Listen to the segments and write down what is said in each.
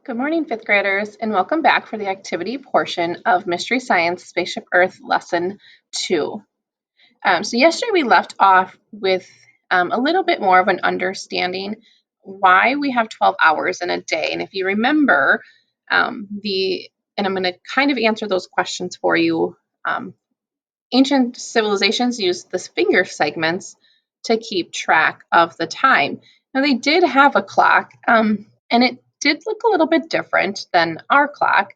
Good morning, fifth graders, and welcome back for the activity portion of Mystery Science Spaceship Earth Lesson 2. So yesterday we left off with a little bit more of an understanding why we have 12 hours in a day. And if you remember, and I'm going to kind of answer those questions for you. Ancient civilizations used the finger segments to keep track of the time. Now they did have a clock, and it did look a little bit different than our clock.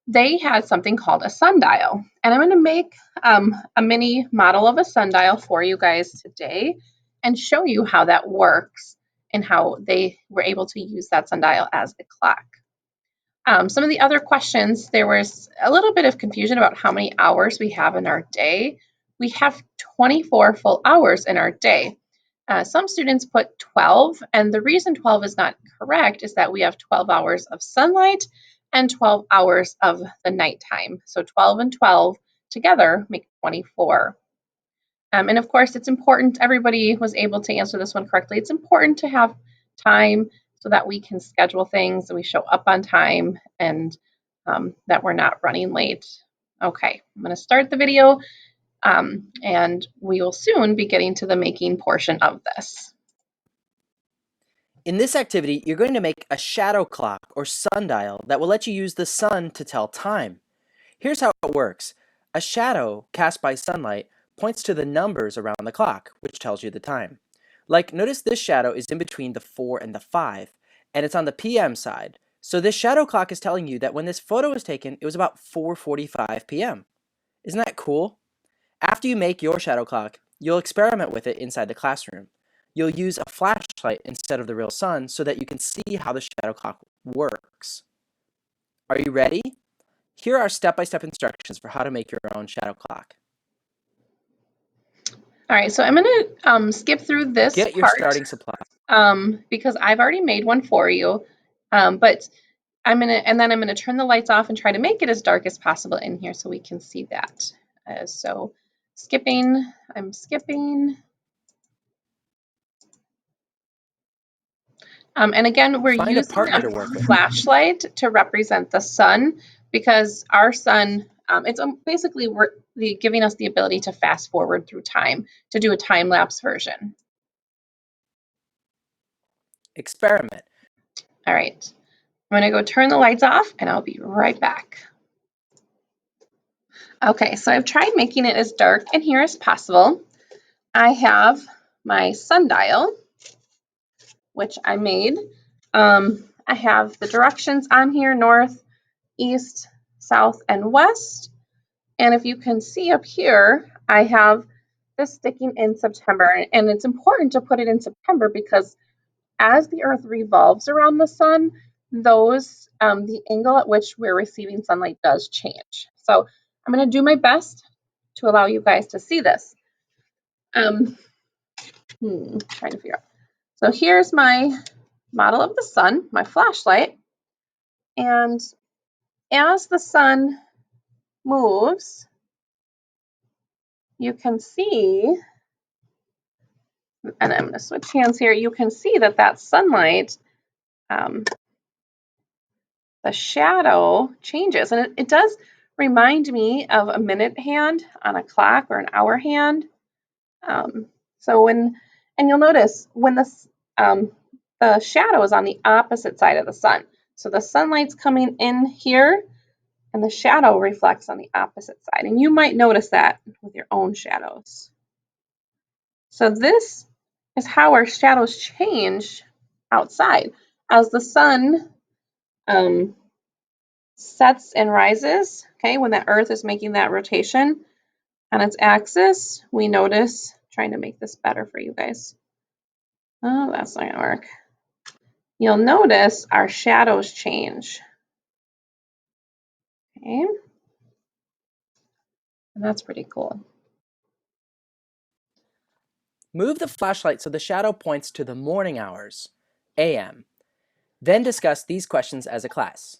They had something called a sundial, and I'm going to make a mini model of a sundial for you guys today and show you how that works and how they were able to use that sundial as a clock. Some of the other questions, there was a little bit of confusion about how many hours we have in our day. We have 24 full hours in our day. Some students put 12, and the reason 12 is not correct is that we have 12 hours of sunlight and 12 hours of the nighttime. So 12 and 12 together make 24. And of course, it's important, everybody was able to answer this one correctly. It's important to have time so that we can schedule things and we show up on time and that we're not running late. Okay, I'm going to start the video and we will soon be getting to the making portion of this. In this activity, you're going to make a shadow clock or sundial that will let you use the sun to tell time. Here's how it works. A shadow cast by sunlight points to the numbers around the clock, which tells you the time. Like, notice this shadow is in between the 4 and the 5, and it's on the PM side. So this shadow clock is telling you that when this photo was taken, it was about 4:45 p.m. Isn't that cool? After you make your shadow clock, you'll experiment with it inside the classroom. You'll use a flashlight instead of the real sun so that you can see how the shadow clock works. Are you ready? Here are step-by-step instructions for how to make your own shadow clock. All right, so I'm going to skip through this Get your part starting supply. because I've already made one for you, but I'm gonna turn the lights off and try to make it as dark as possible in here so we can see that. So I'm skipping. And again, we're Find using a partner to a work with. flashlight to represent the sun because our sun, it's basically giving us the ability to fast forward through time, to do a time-lapse version. Experiment. All right, I'm gonna go turn the lights off and I'll be right back. Okay, so I've tried making it as dark in here as possible. I have my sundial, which I made. I have the directions on here, north, east, south, and west. And if you can see up here, I have this sticking in September. And it's important to put it in September because as the Earth revolves around the sun, the angle at which we're receiving sunlight does change. So I'm going to do my best to allow you guys to see this. Trying to figure out. So here's my model of the sun, my flashlight. And as the sun moves, you can see, and I'm going to switch hands here, you can see that sunlight, the shadow changes. And it does remind me of a minute hand on a clock or an hour hand. And you'll notice when the shadow is on the opposite side of the sun. So the sunlight's coming in here and the shadow reflects on the opposite side. And you might notice that with your own shadows. So this is how our shadows change outside. As the sun sets and rises, okay, when the Earth is making that rotation on its axis, we notice, trying to make this better for you guys. Oh, that's not gonna work. You'll notice our shadows change. Okay, and that's pretty cool. Move the flashlight so the shadow points to the morning hours, AM. Then discuss these questions as a class.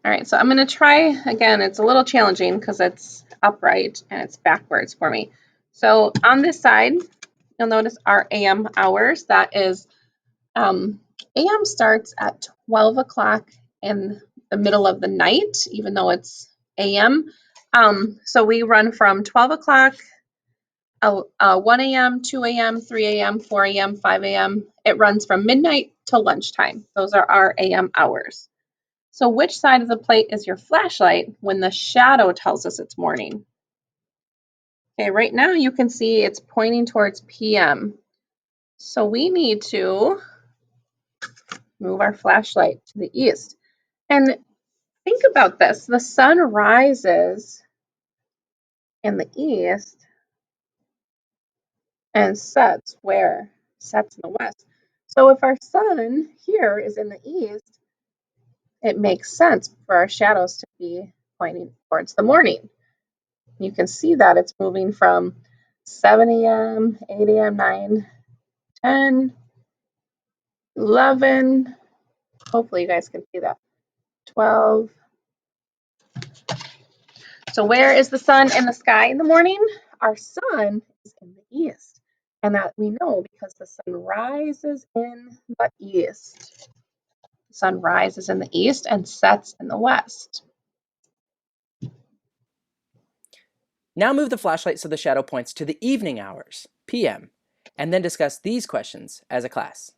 All right, so I'm going to try again. It's a little challenging because it's upright and it's backwards for me. So on this side, you'll notice our AM hours. That is AM starts at 12 o'clock in the middle of the night, even though it's AM. So we run from 12 o'clock, 1 a.m., 2 a.m., 3 a.m., 4 a.m., 5 a.m. It runs from midnight to lunchtime. Those are our AM hours. So which side of the plate is your flashlight when the shadow tells us it's morning? Okay, right now you can see it's pointing towards PM. So we need to move our flashlight to the east. And think about this. The sun rises in the east and sets where? Sets in the west. So if our sun here is in the east, it makes sense for our shadows to be pointing towards the morning. You can see that it's moving from 7 a.m., 8 a.m., 9, 10, 11. Hopefully you guys can see that. 12. So where is the sun in the sky in the morning? Our sun is in the east. And that we know because the sun rises in the east. The sun rises in the east and sets in the west. Now move the flashlight so the shadow points to the evening hours, PM, and then discuss these questions as a class.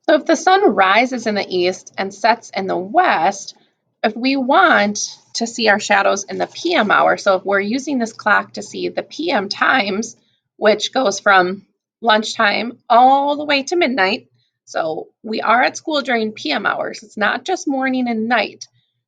So if the sun rises in the east and sets in the west, if we want to see our shadows in the PM hour, so if we're using this clock to see the PM times, which goes from lunchtime all the way to midnight, so we are at school during PM hours. It's not just morning and night.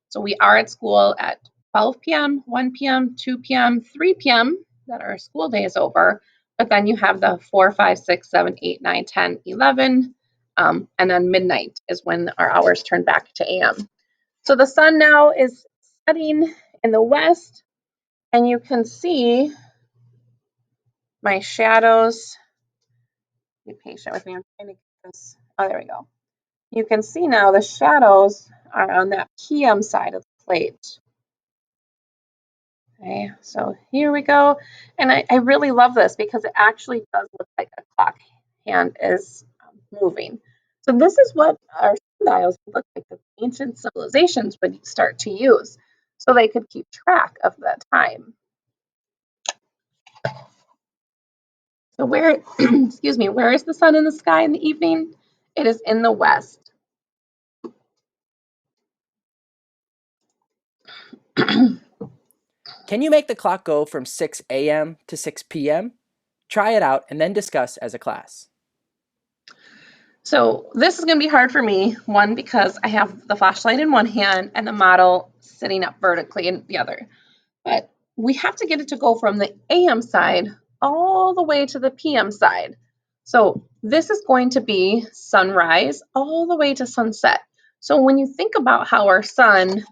So we are at school at 12 p.m., 1 p.m., 2 p.m., 3 p.m., that our school day is over. But then you have the 4, 5, 6, 7, 8, 9, 10, 11, and then midnight is when our hours turn back to AM. So the sun now is setting in the west, and you can see my shadows. Be patient with me. I'm trying to get this. Oh, there we go. You can see now the shadows are on that PM side of the plate. Okay, so here we go. And I really love this because it actually does look like a clock hand is moving. So this is what our sundials look like the ancient civilizations would start to use so they could keep track of the time. So where, excuse me, where is the sun in the sky in the evening? It is in the west. Can you make the clock go from 6 a.m. to 6 p.m.? Try it out and then discuss as a class. So this is going to be hard for me, one, because I have the flashlight in one hand and the model sitting up vertically in the other. But we have to get it to go from the AM side all the way to the PM side. So this is going to be sunrise all the way to sunset. So when you think about how our sun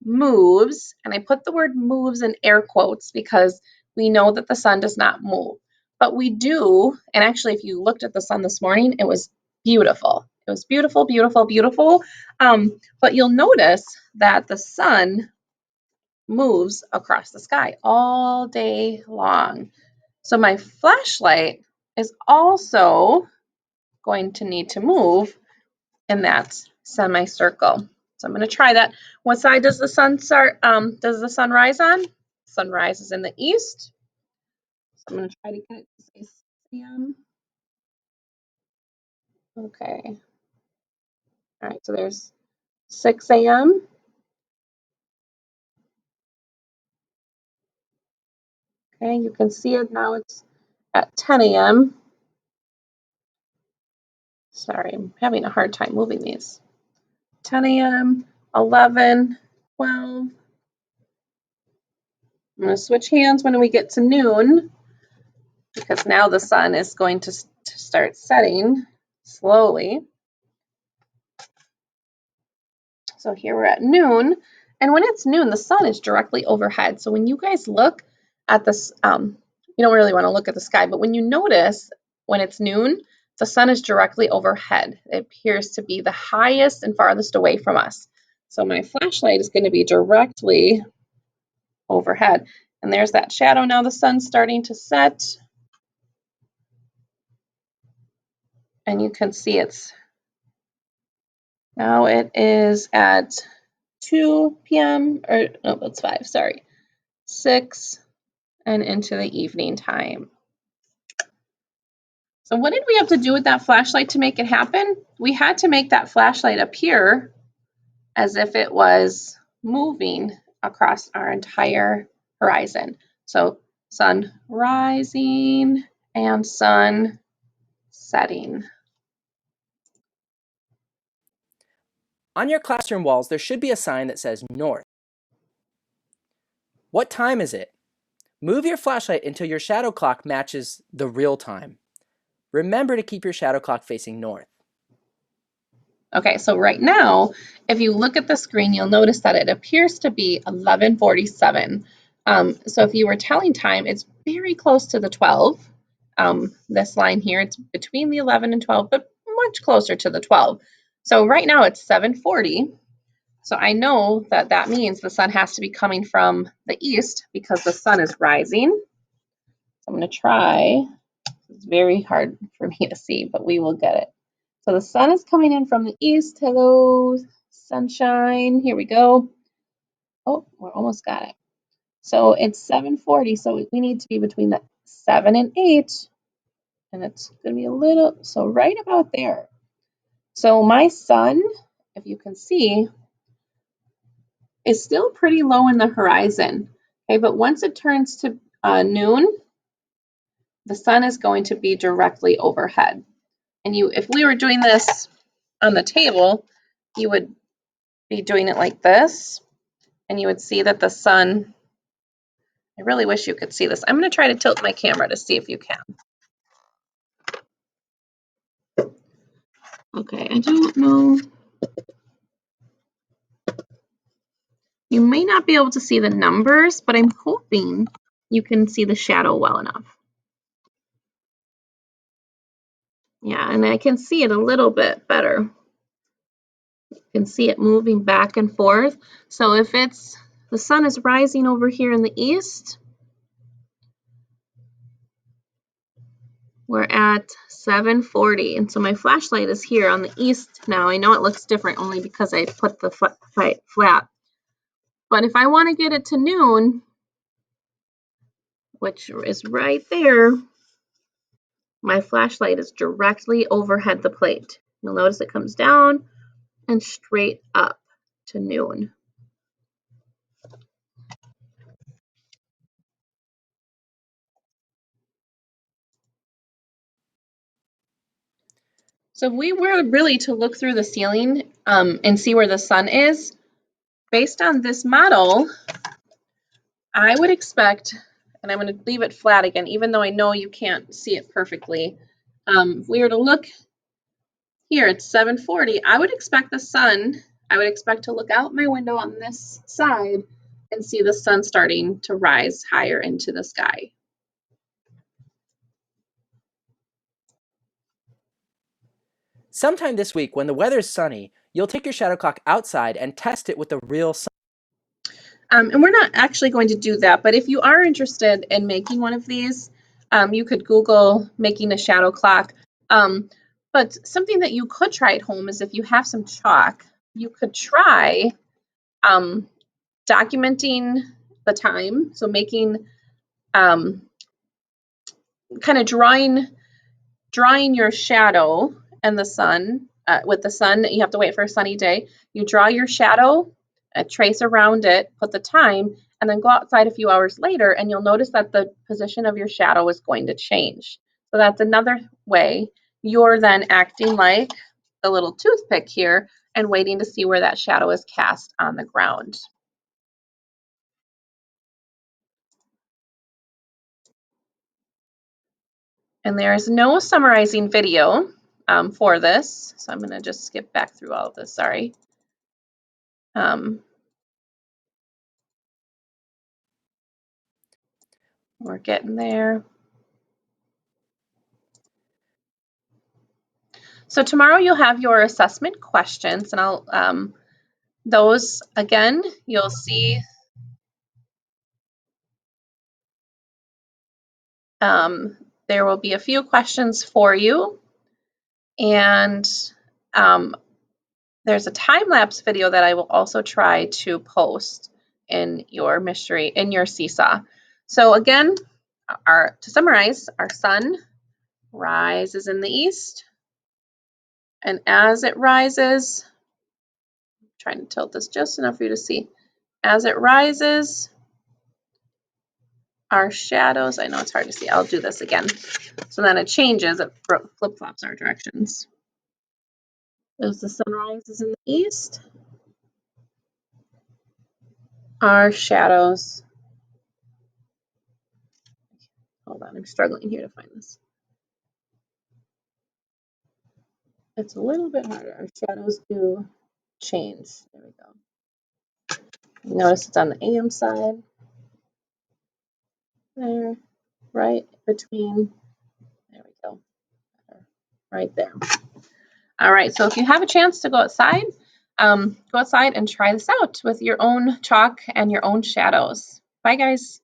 moves, and I put the word moves in air quotes because we know that the sun does not move, but we do. And actually, if you looked at the sun this morning, it was beautiful. It was beautiful, beautiful, beautiful. But you'll notice that the sun moves across the sky all day long. So my flashlight is also going to need to move in that semicircle. So I'm going to try that. What side does the sun start? Does the sun rise on? Sun rises in the east. So I'm going to try to get it to say 6 a.m. Okay. All right. So there's 6 a.m. Okay. You can see it now. It's at 10 a.m. Sorry, I'm having a hard time moving these. 10 a.m., 11, 12. I'm going to switch hands when we get to noon because now the sun is going to start setting slowly. So here we're at noon. And when it's noon, the sun is directly overhead. So when you guys look at this, you don't really want to look at the sky, but when you notice when it's noon, the sun is directly overhead. It appears to be the highest and farthest away from us. So my flashlight is going to be directly overhead. And there's that shadow now. The sun's starting to set. And you can see it's Now it is at 2 p.m. or no, that's 5, sorry. 6 and into the evening time. So what did we have to do with that flashlight to make it happen? We had to make that flashlight appear as if it was moving across our entire horizon. So sun rising and sun setting. On your classroom walls, there should be a sign that says north. What time is it? Move your flashlight until your shadow clock matches the real time. Remember to keep your shadow clock facing north. Okay, so right now, if you look at the screen, you'll notice that it appears to be 11:47. So if you were telling time, it's very close to the 12. This line here, it's between the 11 and 12, but much closer to the 12. So right now it's 7:40. So I know that that means the sun has to be coming from the east because the sun is rising. So I'm going to try. It's very hard for me to see, but we will get it. So the sun is coming in from the east. Hello, sunshine. Here we go. Oh, we're almost got it. So it's 7:40. So we need to be between the 7 and 8. And it's going to be a little, so right about there. So my sun, if you can see, is still pretty low in the horizon. Okay, but once it turns to noon, the sun is going to be directly overhead. And if we were doing this on the table, you would be doing it like this, and you would see that the sun, I really wish you could see this. I'm going to try to tilt my camera to see if you can. Okay, I don't know. You may not be able to see the numbers, but I'm hoping you can see the shadow well enough. Yeah, and I can see it a little bit better. You can see it moving back and forth. So if it's, the sun is rising over here in the east, we're at 7:40, and so my flashlight is here on the east now. I know it looks different only because I put the flat. But if I want to get it to noon, which is right there, my flashlight is directly overhead the plate. You'll notice it comes down and straight up to noon. So if we were really to look through the ceiling and see where the sun is, based on this model, I would expect, and I'm going to leave it flat again, even though I know you can't see it perfectly. If we were to look here, it's 7:40. I would expect the sun, I would expect to look out my window on this side and see the sun starting to rise higher into the sky. Sometime this week, when the weather is sunny, you'll take your shadow clock outside and test it with the real sun. And we're not actually going to do that, but if you are interested in making one of these, you could Google making a shadow clock. But something that you could try at home is if you have some chalk, you could try documenting the time. So making kind of drawing your shadow and the sun. With the sun, you have to wait for a sunny day. You draw your shadow, trace around it, put the time, and then go outside a few hours later, and you'll notice that the position of your shadow is going to change. So that's another way. You're then acting like the little toothpick here and waiting to see where that shadow is cast on the ground. And there is no summarizing video for this, so I'm going to just skip back through all of this, sorry. We're getting there. So tomorrow you'll have your assessment questions, and I'll those again, you'll see there will be a few questions for you, and There's a time-lapse video that I will also try to post in your seesaw. So again, to summarize, our sun rises in the east, and as it rises, I'm trying to tilt this just enough for you to see, as it rises, our shadows, I know it's hard to see, I'll do this again. So then it changes, it flip-flops our directions. As the sun rises in the east, our shadows, hold on, I'm struggling here to find this. It's a little bit harder. Our shadows do change. There we go. Notice it's on the AM side. There, right between, there we go, right there. All right, so if you have a chance to go outside and try this out with your own chalk and your own shadows. Bye, guys.